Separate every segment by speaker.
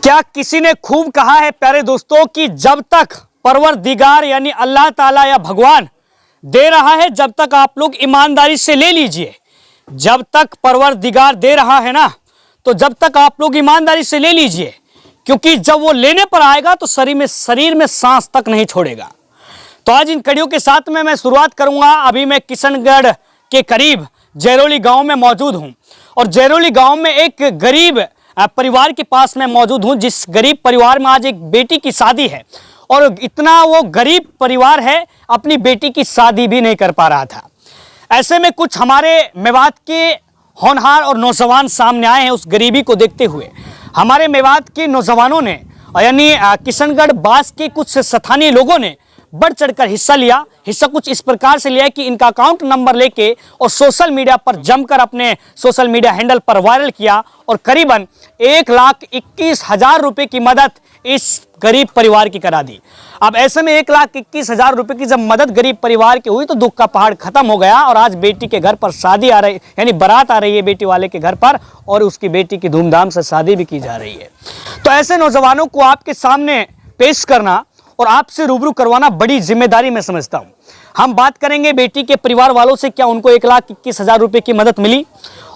Speaker 1: क्या किसी ने खूब कहा है प्यारे दोस्तों कि जब तक परवरदिगार यानी अल्लाह ताला या भगवान दे रहा है जब तक आप लोग ईमानदारी से ले लीजिए। जब तक परवरदिगार दे रहा है ना तो जब तक आप लोग ईमानदारी से ले लीजिए, क्योंकि जब वो लेने पर आएगा तो शरीर में सांस तक नहीं छोड़ेगा। तो आज इन कड़ियों के साथ में मैं शुरुआत करूंगा। अभी मैं किशनगढ़ के करीब जैरोली गांव में मौजूद हूं और जैरोली गांव में एक गरीब परिवार के पास मैं मौजूद हूं, जिस गरीब परिवार में आज एक बेटी की शादी है और इतना वो गरीब परिवार है अपनी बेटी की शादी भी नहीं कर पा रहा था। ऐसे में कुछ हमारे मेवात के होनहार और नौजवान सामने आए हैं। उस गरीबी को देखते हुए हमारे मेवात के नौजवानों ने यानी किशनगढ़ बास के कुछ स्थानीय लोगों ने बढ़ चढ़कर हिस्सा लिया। हिस्सा कुछ इस प्रकार से लिया कि इनका अकाउंट नंबर लेके और सोशल मीडिया पर जमकर अपने सोशल मीडिया हैंडल पर वायरल किया और करीबन 1,21,000 रुपए की मदद इस गरीब परिवार की करा दी। अब ऐसे में 1,21,000 रुपए की जब मदद गरीब परिवार की हुई तो दुख का पहाड़ खत्म हो गया और आज बेटी के घर पर शादी आ रही यानी बारात आ रही है बेटी वाले के घर पर और उसकी बेटी की धूमधाम से शादी भी की जा रही है। तो ऐसे नौजवानों को आपके सामने पेश करना और आपसे रूबरू करवाना बड़ी जिम्मेदारी मैं समझता हूं। हम बात करेंगे बेटी के परिवार वालों से, क्या उनको 1,21,000 रुपए की मदद मिली।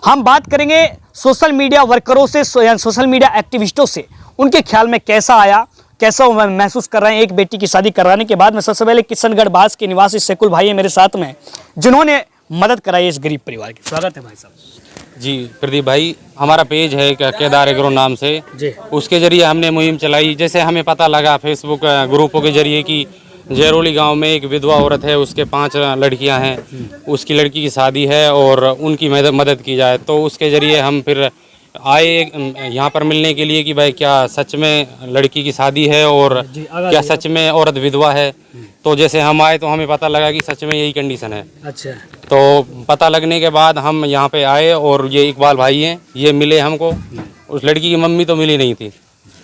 Speaker 1: हम बात करेंगे सोशल मीडिया वर्करों से, सोशल मीडिया एक्टिविस्टों से, उनके ख्याल में कैसा आया, कैसा वो महसूस कर रहे हैं एक बेटी की शादी कराने के बाद। मैं सबसे पहले किशनगढ़ बास के निवासी शेकुल भाई है मेरे साथ में, जिन्होंने मदद कराई इस गरीब परिवार की। स्वागत है भाई साहब।
Speaker 2: जी प्रदीप भाई, हमारा पेज है केदार एग्रो नाम से
Speaker 1: जी।
Speaker 2: उसके जरिए हमने मुहिम चलाई। जैसे हमें पता लगा फेसबुक ग्रुपों के जरिए कि जैरोली गांव में एक विधवा औरत है, उसके 5 लड़कियां हैं, उसकी लड़की की शादी है और उनकी मदद की जाए। तो उसके जरिए हम फिर आए यहाँ पर मिलने के लिए कि भाई क्या सच में लड़की की शादी है और क्या सच में औरत विधवा है। तो जैसे हम आए तो हमें पता लगा कि सच में यही कंडीशन है।
Speaker 1: अच्छा।
Speaker 2: तो पता लगने के बाद हम यहाँ पे आए और ये इकबाल भाई हैं, ये मिले हमको। उस लड़की की मम्मी तो मिली नहीं थी,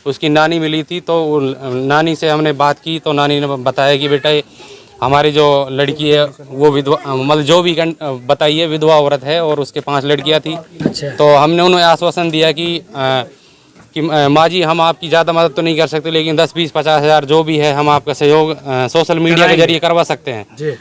Speaker 2: उसकी नानी मिली थी। तो नानी से हमने बात की तो नानी ने बताया कि बेटा हमारी जो लड़की है वो विधवा, मतलब जो भी बताइए विधवा औरत है और उसके 5 लड़कियाँ थी।
Speaker 1: अच्छा।
Speaker 2: तो हमने उन्हें आश्वासन दिया कि माँ जी हम आपकी ज़्यादा मदद तो नहीं कर सकते, लेकिन 10, 20, 50 हज़ार जो भी है हम आपका सहयोग सोशल मीडिया के जरिए करवा सकते हैं
Speaker 1: जी।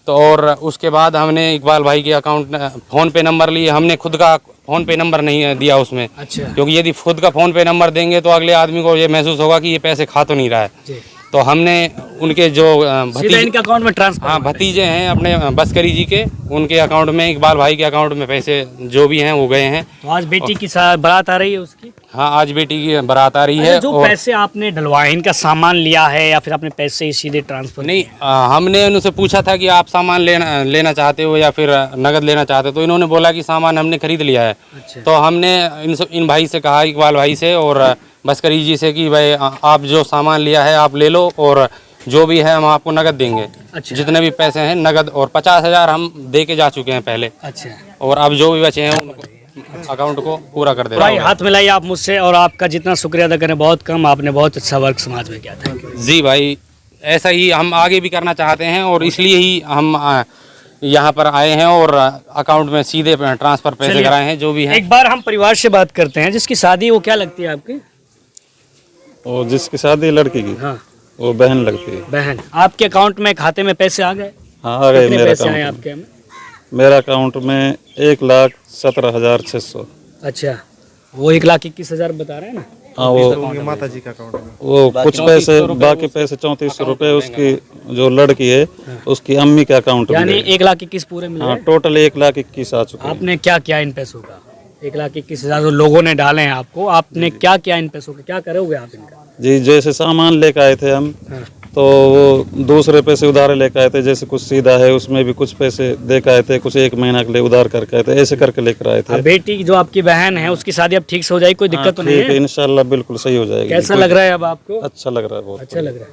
Speaker 2: तो और उसके बाद हमने इकबाल भाई के अकाउंट फ़ोन पे नंबर लिए। हमने खुद का फ़ोन पे नंबर नहीं दिया उसमें। अच्छा। क्योंकि यदि खुद का फ़ोन पे नंबर देंगे तो अगले आदमी को ये महसूस होगा कि ये पैसे खा तो नहीं रहा है। तो हमने उनके जो
Speaker 1: इनके अकाउंट में ट्रांसफर,
Speaker 2: हाँ भतीजे हैं अपने बस्करी जी के, उनके अकाउंट में, इकबाल भाई के अकाउंट में पैसे जो भी हैं वो गए हैं।
Speaker 1: तो आज बेटी की बारात आ रही है उसकी।
Speaker 2: हाँ आज बेटी की बारात आ रही है।
Speaker 1: जो और पैसे आपने डलवाए, इनका सामान लिया है या फिर आपने पैसे ही सीधे ट्रांसफर? नहीं,
Speaker 2: हमने उनसे पूछा था कि आप सामान लेना चाहते हो या फिर नगद लेना चाहते हो, तो इन्होंने बोला कि सामान हमने खरीद लिया है। अच्छा। तो हमने इन भाई से कहा, इकबाल भाई से और बस्करी जी से कि भाई आप जो सामान लिया है आप ले लो और जो भी है हम आपको नगद देंगे। अच्छा। जितने भी पैसे हैं नगद, और 50,000 हम दे के जा चुके हैं पहले। अच्छा। और अब जो भी बचे हैं उनको अकाउंट को पूरा कर देना।
Speaker 1: भाई हाथ मिलाइए आप मुझसे, और आपका जितना शुक्रिया अदा करें बहुत कम। आपने बहुत अच्छा वर्क समाज में किया था।
Speaker 2: जी भाई, ऐसा ही हम आगे भी करना चाहते हैं और इसलिए ही हम यहाँ पर आए हैं और अकाउंट में सीधे ट्रांसफर पैसे कराए हैं जो भी है।
Speaker 1: एक बार हम परिवार से बात करते हैं। जिसकी शादी वो क्या लगती है आपकी?
Speaker 3: और जिसकी शादी लड़की की, हाँ, वो बहन लगती है।
Speaker 1: बहन। आपके अकाउंट में खाते में पैसे आ गए?
Speaker 3: हाँ आ गए। मेरा अकाउंट में 1,17,600।
Speaker 1: अच्छा, वो 1,21,000 बता रहे हैं ना?
Speaker 3: हाँ वो
Speaker 4: माता जी का अकाउंट में
Speaker 3: वो कुछ पैसे, बाकी पैसे 3400 रुपए उसकी जो लड़की है उसकी अम्मी के अकाउंट में,
Speaker 1: यानी 1,21,000 पूरे मिल गए।
Speaker 3: हाँ टोटल 1,21,000 आ चुके हैं।
Speaker 1: आपने क्या किया इन पैसों का? 1,21,000 लोगों ने डाले हैं आपको, आपने क्या किया इन पैसों का? क्या करोगे आप इनका?
Speaker 3: जी जैसे सामान लेकर आए थे हम, हाँ, तो वो दूसरे पैसे उधार लेकर आए थे। जैसे कुछ सीधा है उसमें भी कुछ पैसे देकर आए थे, कुछ 1 महीना के लिए उधार करके आए थे, ऐसे करके लेकर आए थे।
Speaker 1: बेटी जो आपकी बहन है उसकी शादी अब ठीक से हो जाएगी, कोई दिक्कत तो नहीं है?
Speaker 3: इंशाल्लाह बिल्कुल सही हो जाएगी।
Speaker 1: कैसा लग रहा है अब आपको?
Speaker 3: अच्छा लग रहा है, बहुत
Speaker 1: अच्छा लग रहा है।